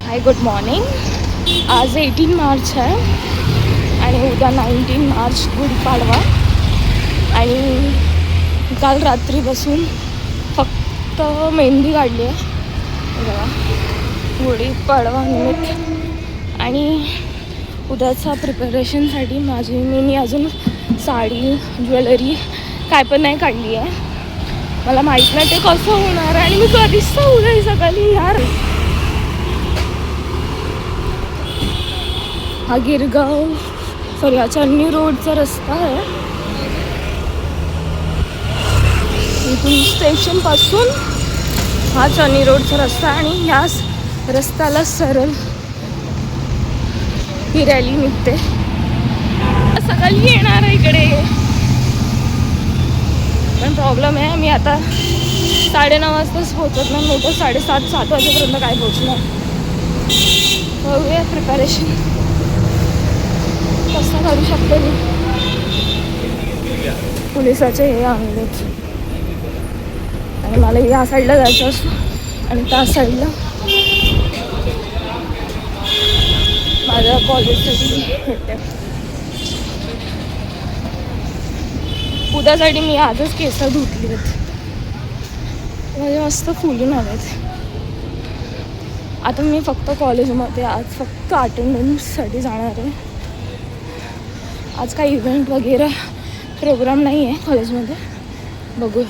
Hi good morning. आज 18 मार्च आहे आणि उद्या 19 मार्च गुढीपाडवा. आणि काल रात्रीपासून फक्त मेहंदी काढली आहे बघा गुढीपाडवा निमित्त. आणि उद्याच्या प्रिपरेशनसाठी मी अजून साडी ज्वेलरी काय पण नाही काढली आहे. मला माहीत नाही ते कसं होणार आहे आणि मी कधीच उद्या सकाळी यार. हा गिरगाव सॉरी हा चन्नी रोडचा रस्ता आहे. इथून स्टेशनपासून हा चन्नी रोडचा रस्ता आणि ह्याच रस्त्याला सरळ ही रॅली निघते. सकाळी येणार आहे इकडे पण प्रॉब्लेम आहे मी आता 9:30 वाजताच पोहोचत नाही. मी तर 7:30-7 वाजेपर्यंत काय पोहोचणार. बघूया प्रिपरेशन कसं करू शकते मी. पोलिसाचे हे आणलेत आणि मला या साईडला जायचं असतं आणि त्या साईडला माझ्या कॉलेजसाठी भेटते. उद्यासाठी मी आजच केस धुतली आहेत. माझे मस्त फुलून आलेत. आता मी फक्त कॉलेजमध्ये आज फक्त अटेंडन्ससाठी जाणार आहे. आज काही इव्हेंट वगैरे प्रोग्राम नाही आहे कॉलेजमध्ये. बघू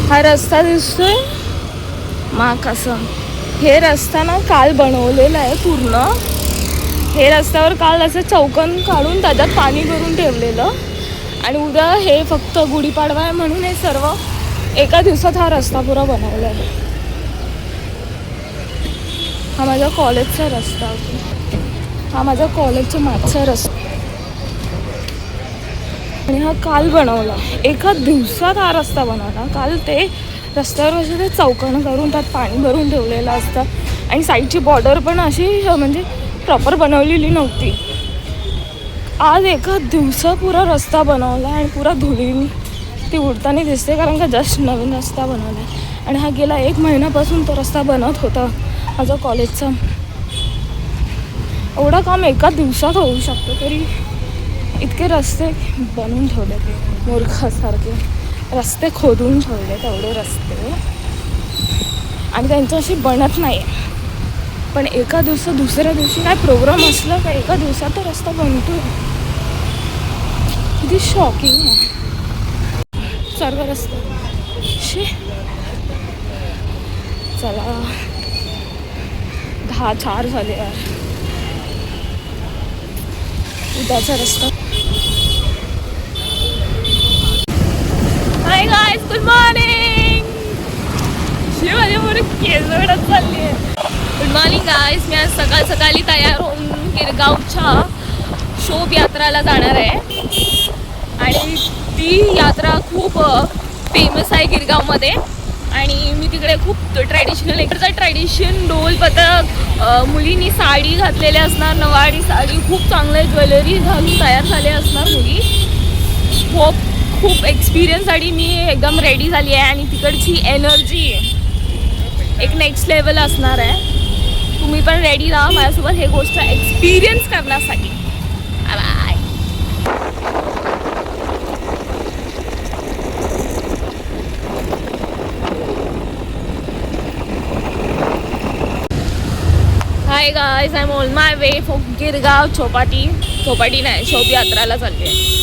हा रस्ता दिसतोय कसं. हे रस्ता ना काल बनवलेला आहे पूर्ण. हे रस्त्यावर काल असं चौकन काढून त्याच्यात पाणी भरून ठेवलेलं आणि उद्या हे फक्त गुढीपाडवा आहे म्हणून हे सर्व एका दिवसात हा रस्ता पुरा बनवला आहे. हा माझ्या कॉलेजचा रस्ता होता. हा माझ्या कॉलेजच्या मागचा रस्ता आणि हा काल बनवला. एका दिवसात हा रस्ता बनवला. काल ते रस्त्यावर असे ते चौकणं करून त्यात पाणी भरून ठेवलेलं असतं आणि साईडची बॉर्डर पण अशी म्हणजे प्रॉपर बनवलेली नव्हती. आज एका दिवसात पुरा रस्ता बनवला आणि पुरा धुळीने ती उडताना दिसते कारण का जस्ट नवीन रस्ता बनवला. आणि हा गेला 1 महिन्यापासून तो रस्ता बनवत होता माझा कॉलेजचा. एवढं काम एका दिवसात होऊ शकतं तरी इतके रस्ते बनवून ठेवले ते मूर्खासारखे. रस्ते खोदून ठेवले तेवढे रस्ते आणि त्यांच्याशी बनत नाही. पण एका दिवसात दुसऱ्या दिवशी काय प्रोग्राम असलं का एका दिवसात तो रस्ता बनतो. किती शॉकिंग आहे सर्व रस्ता. चला 10:04 झाले यार. उद्याचा रस्ता. Hi guys good morning. माझ्या पुढे केस वेळच चालली आहे. Good morning guys. मी आज सकाळी तयार होऊन गिरगावच्या शोभ यात्राला जाणार आहे आणि ती यात्रा खूप फेमस आहे गिरगावमध्ये. आणि मी तिकडे खूप ट्रॅडिशन ढोल पथक मुलींनी साडी घातलेली असणार नवाडी साडी खूप चांगले ज्वेलरी घालून तयार झाले असणार मुली. खूप एक्सपिरियन्ससाठी मी एकदम रेडी झाली आहे आणि तिकडची एनर्जी एक नेक्स्ट लेवल असणार आहे. तुम्ही पण रेडी राहा माझ्यासोबत हे गोष्ट एक्सपिरियन्स करण्यासाठी. Bye. Hi guys I am on my way for Girgaon Chowpatty नाही शोभ यात्राला चालली आहे.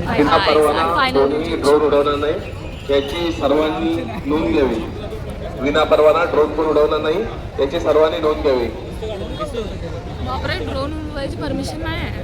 विना परवाना दोन्ही ड्रोन उडवणार नाही याची सर्वांनी नोंद घ्यावी. विना परवाना ड्रोन पण उडवणार नाही याची सर्वांनी नोंद घ्यावी. बापरे ड्रोन उडवायची परमिशन नाही आहे.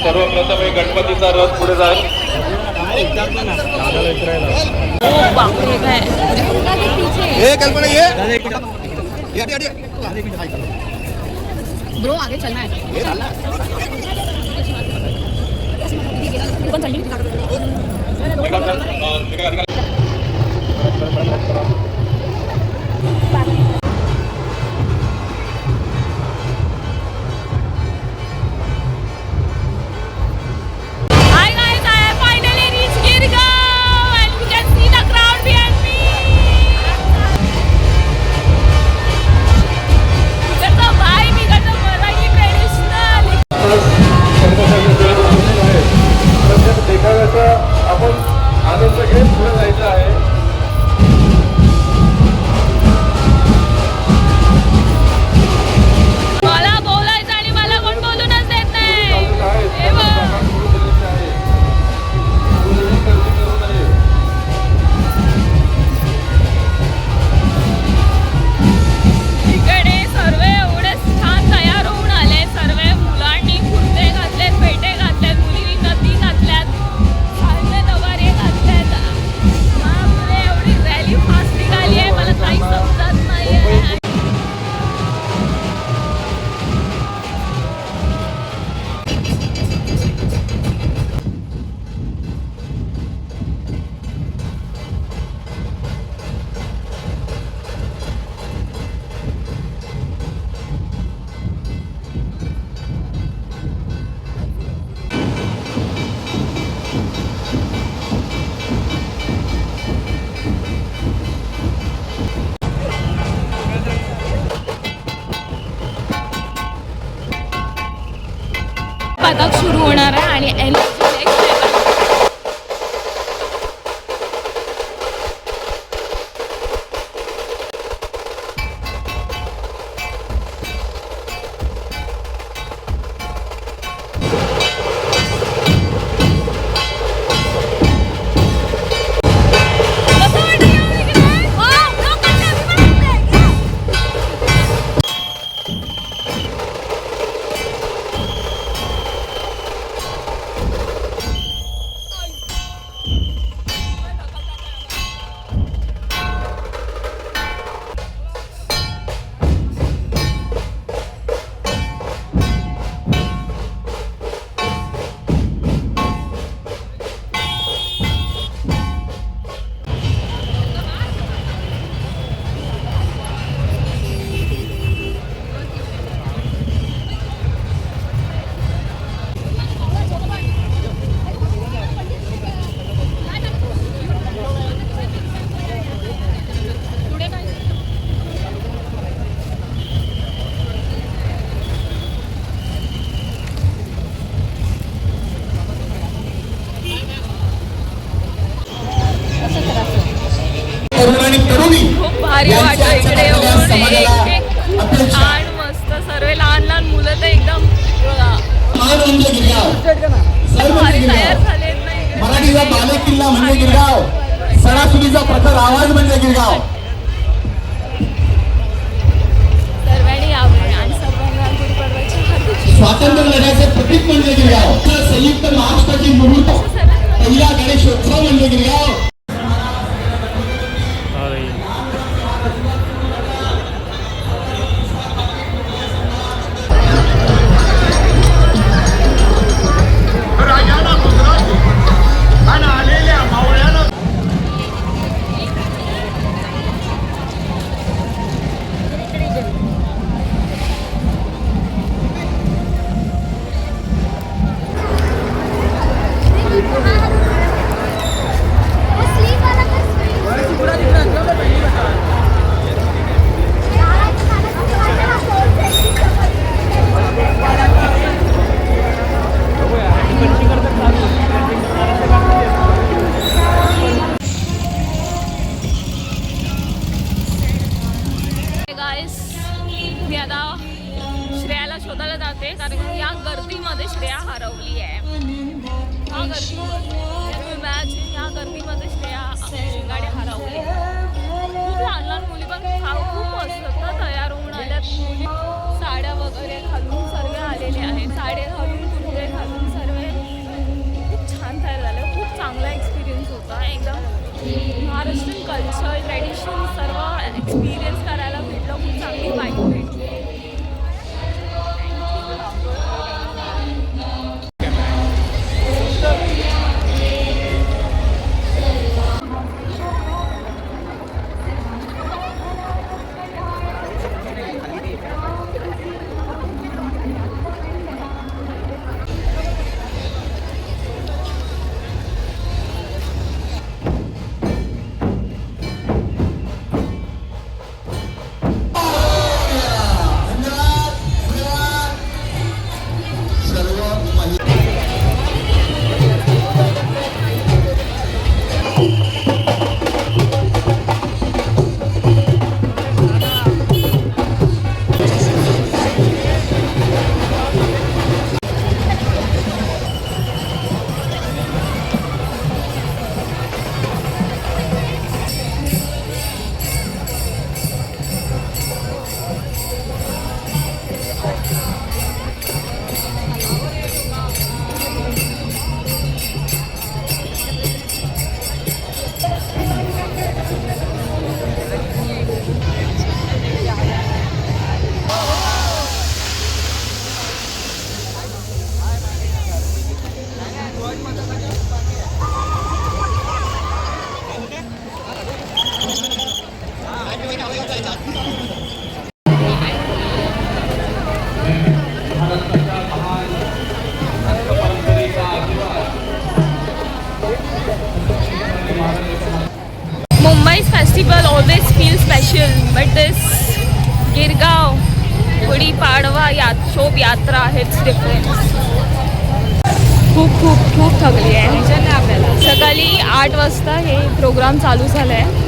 सर्वप्रथम हे गणपतीचा रथ पुढे जाईल. ओ बापरे काय ब्रो आगे चलना है. Hi guys, I have finally reached Girgaon and you can see the crowd behind me. इकडचं vibe, इकडचं मराठी traditional. देखाव्याचा आपण आनंद घेत पुढे जायचं आहे. मला बोलायचं आणि मला कोण बोलूनच देत नाही. हे बघ. इकडे सर्व एवढे छान तयार होऊन आले. सर्व मुलांनी कुर्ते घातलेत, पेटे घातलेत, मुलींनी नदी घातल्यात, साधे नवारे घातल्यात. बापरे, एवढी रॅली फास्ट निघाली आहे, मला काही समजत नाहीये. पदक सुरू होणार आहे आणि एनर्जी नेक्स्ट लेवल. कसं वाटतं येऊन इकडे? खूप भारी वाटतं इकडे येऊन. एक छान मस्त सर्व लहान लहान मुलं तर एकदम भारी तयार झालेत नाही. मराठीचा बालेकिल्ला म्हणजे गिरगाव, सणासुदीचा प्रखर आवाज म्हणजे गिरगाव. सर्वांनी यावे आणि सर्वांना गुढीपाडव्याच्या हार्दिक स्वातंत्र्य लढ्याचे प्रतीक म्हणजे गिरगाव. संयुक्त महाराष्ट्राची मुहूर्त पहिला गणेशोत्सव म्हणजे गिरगाव. कारण या गर्दीमध्ये श्रेया हरवली आहे. या गर्दीमध्ये या गर्दीमध्ये श्रेया शिंगाडे हरवली. खूप लहान लहान मुली पण खूप मस्त तयार होऊन आल्यात. मुली साड्या वगैरे घालून सर्व आलेले आहेत. साड्या घालून कुर्ते घालून सर्व special, but this Girgaon Gudi Padwa शोभ यात्रा हेच डिफरन्स. खूप खूप खूप थकली आहे. आपल्याला सकाळी 8 वाजता हे प्रोग्राम चालू झाला आहे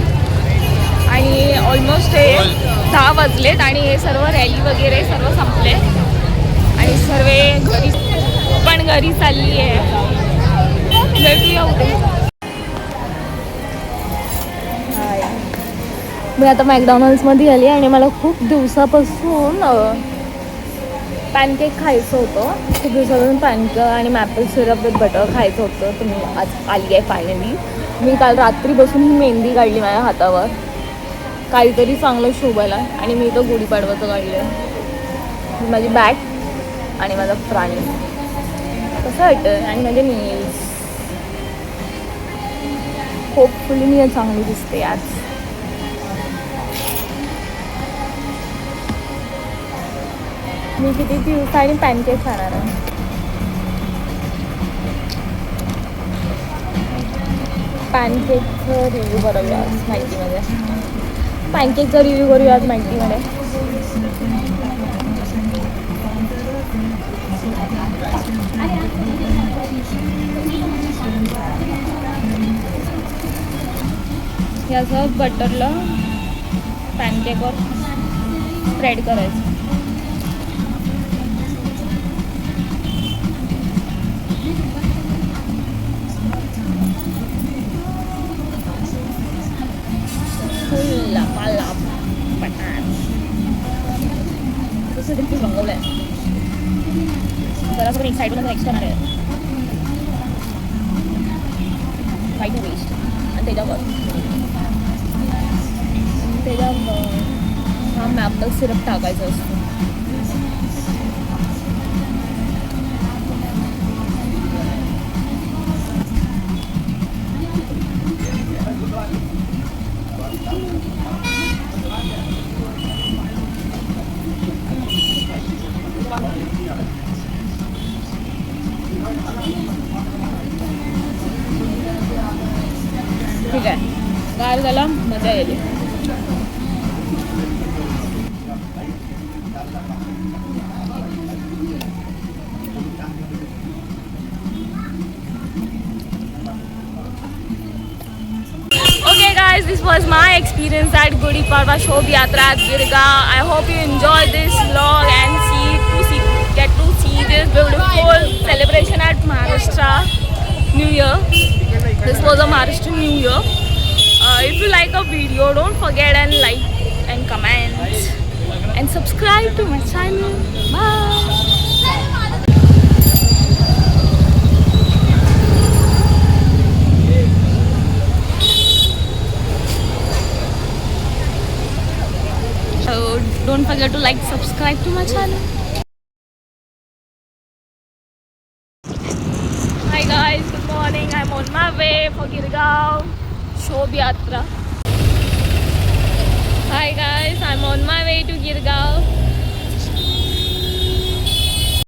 आणि ऑलमोस्ट हे 10 वाजलेत आणि हे सर्व रॅली वगैरे सर्व संपले आणि सर्व घरी चालली आहे. भेटूया उद्या. मी आता मॅकडॉनल्ड्समध्ये आली आणि मला खूप दिवसापासून पॅनकेक खायचं होतं. खूप दिवसापासून पॅनकेक आणि मॅपल सिरप विथ बटर खायचं होतं. तर मी आज आली आहे फायनली. मी काल रात्री बसून ही मेहंदी काढली माझ्या हातावर काहीतरी चांगलं शोभायला आणि मी इथं गुढीपाडवाचं काढलं आहे. माझी बॅग आणि माझा प्राणी कसं वाटतं आणि माझे नेल्स. होपफुली मी चांगली दिसते आज. मी किती दिवसा आणि पॅनकेक खाणार आहे. पॅनकेकचं रिव्ह्यू करूया आज माहितीमध्ये. पॅनकेकचा रिव्ह्यू करूया आज माहितीमध्ये. याचं बटरला पॅनकेकवर स्प्रेड करायचं. फुल्ला पाला बटाट तसं देखील रंगवलं आहे. जरा पण एक साईडला नेक्स्ट करणार आहे व्हाईट वेस्ट आणि त्याच्यावर हा मॅपल सिरप टाकायचा असतो. ठीक आहे, गार झाला मजा येते. Okay guys, this was my experience at Gudi Padwa Shobh Yatra at Girgaon. I hope you enjoyed this vlog and get to see this beautiful celebration at Maharashtra New Year. This was a Maharashtra New Year. If you like a video, don't forget and like and comment and subscribe to my channel. Bye. So don't forget to like, subscribe to my channel. Hi guys, good morning. I'm on my way for Girgaon Shobh Yatra. Hi guys, I'm on my way to Girgaon.